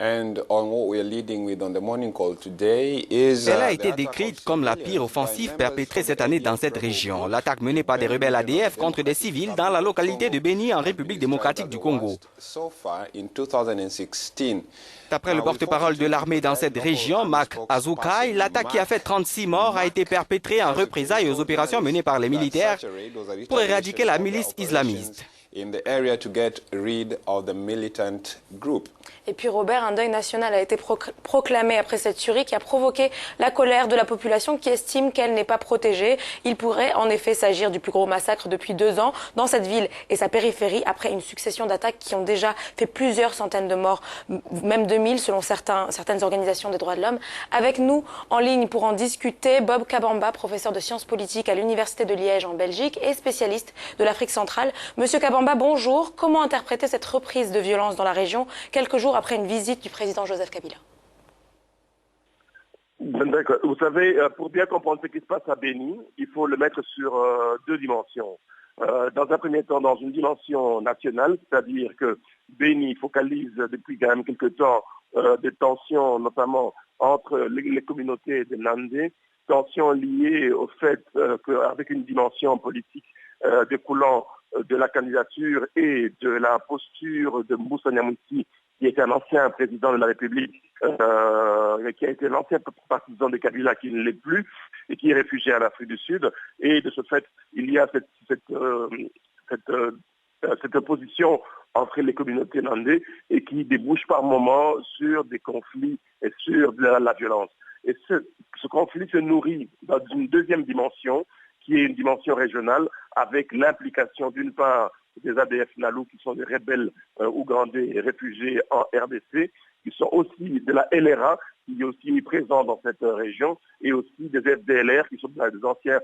Elle a été décrite comme la pire offensive perpétrée cette année dans cette région. L'attaque menée par des rebelles ADF contre des civils dans la localité de Beni en République démocratique du Congo. D'après le porte-parole de l'armée dans cette région, Mark Azukai, l'attaque qui a fait 36 morts a été perpétrée en représailles aux opérations menées par les militaires pour éradiquer la milice islamiste. Et puis Robert, un deuil national a été proclamé après cette tuerie qui a provoqué la colère de la population qui estime qu'elle n'est pas protégée. Il pourrait en effet s'agir du plus gros massacre depuis 2 ans dans cette ville et sa périphérie après une succession d'attaques qui ont déjà fait plusieurs centaines de morts, même 2000 selon certaines organisations des droits de l'homme. Avec nous en ligne pour en discuter, Bob Kabamba, professeur de sciences politiques à l'Université de Liège en Belgique et spécialiste de l'Afrique centrale. Monsieur Kabamba, bonjour. Comment interpréter cette reprise de violence dans la région quelques jours après une visite du président Joseph Kabila? D'accord. Vous savez, pour bien comprendre ce qui se passe à Beni, il faut le mettre sur 2 dimensions. Dans un premier temps, dans une dimension nationale, c'est-à-dire que Beni focalise depuis quand même quelque temps des tensions, notamment entre les communautés des Nandés, tensions liées au fait qu'avec une dimension politique découlant de la candidature et de la posture de Moussa Nyamouti, qui était un ancien président de la République, qui a été l'ancien partisan de Kabila, qui ne l'est plus, et qui est réfugié en Afrique du Sud. Et de ce fait, il y a cette opposition entre les communautés landais et qui débouche par moments sur des conflits et sur de la violence. Et ce conflit se nourrit dans une deuxième dimension, qui est une dimension régionale, avec l'implication d'une part des ADF Nalu, qui sont des rebelles ougandais réfugiés en RDC, qui sont aussi de la LRA, qui est aussi présent dans cette région, et aussi des FDLR, qui sont les anciens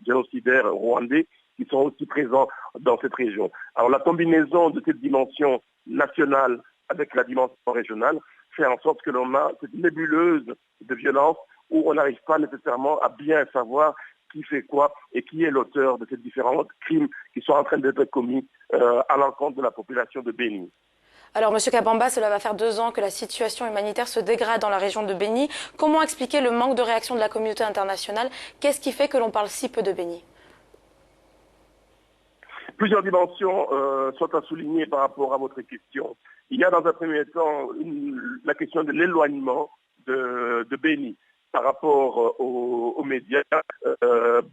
génocidaires rwandais, qui sont aussi présents dans cette région. Alors la combinaison de cette dimension nationale avec la dimension régionale fait en sorte que l'on a cette nébuleuse de violence où on n'arrive pas nécessairement à bien savoir qui fait quoi et qui est l'auteur de ces différents crimes qui sont en train d'être commis à l'encontre de la population de Beni. Alors, Monsieur Kabamba, cela va faire 2 ans que la situation humanitaire se dégrade dans la région de Beni. Comment expliquer le manque de réaction de la communauté internationale? Qu'est-ce qui fait que l'on parle si peu de Beni? Plusieurs dimensions sont à souligner par rapport à votre question. Il y a dans un premier temps la question de l'éloignement de Beni par rapport aux médias.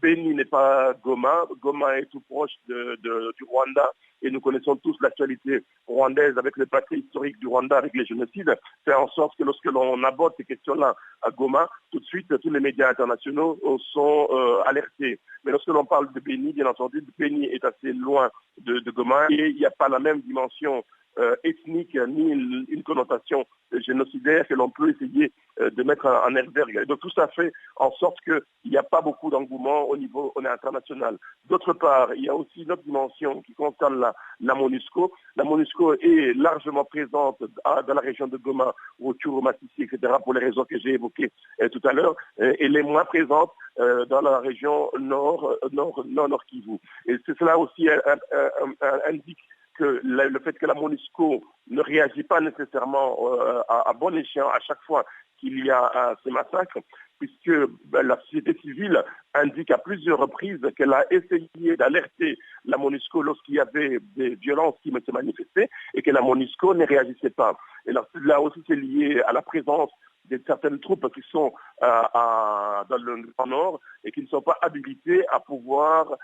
Beni n'est pas Goma. Goma est tout proche du Rwanda et nous connaissons tous l'actualité rwandaise avec le passé historique du Rwanda avec les génocides. Fait en sorte que lorsque l'on aborde ces questions-là à Goma, tout de suite, tous les médias internationaux sont alertés. Mais lorsque l'on parle de Beni, bien entendu, Beni est assez loin de Goma et il n'y a pas la même dimension ethnique ni une connotation génocidaire que l'on peut essayer de mettre en herberge. Donc tout ça fait en sorte qu'il n'y a pas beaucoup d'engouement au niveau international. D'autre part, il y a aussi une autre dimension qui concerne la MONUSCO. La MONUSCO est largement présente dans la région de Goma, Rutshuru, Masisi, etc. pour les raisons que j'ai évoquées tout à l'heure. Elle est moins présente dans la région nord Kivu. Et cela aussi indique que le fait que la MONUSCO ne réagit pas nécessairement à bon escient à chaque fois qu'il y a ces massacres, puisque la société civile indique à plusieurs reprises qu'elle a essayé d'alerter la MONUSCO lorsqu'il y avait des violences qui se manifestaient et que la MONUSCO ne réagissait pas. Et là aussi, c'est lié à la présence de certaines troupes qui sont dans le Grand Nord et qui ne sont pas habilitées à pouvoir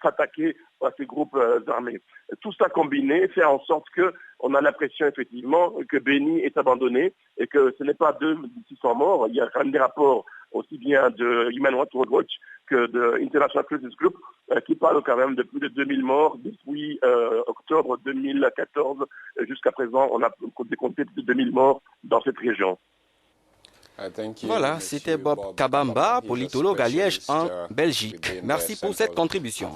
s'attaquer à ces groupes armés. Tout ça combiné fait en sorte qu'on a l'impression effectivement que Beni est abandonné et que ce n'est pas 2600 morts. Il y a quand même des rapports aussi bien de Human Rights Watch que de International Crisis Group qui parlent quand même de plus de 2000 morts depuis octobre 2014 jusqu'à présent. On a décompté plus de 2000 mords dans cette région. Voilà, c'était Bob Kabamba, politologue à Liège en Belgique. Merci pour cette contribution.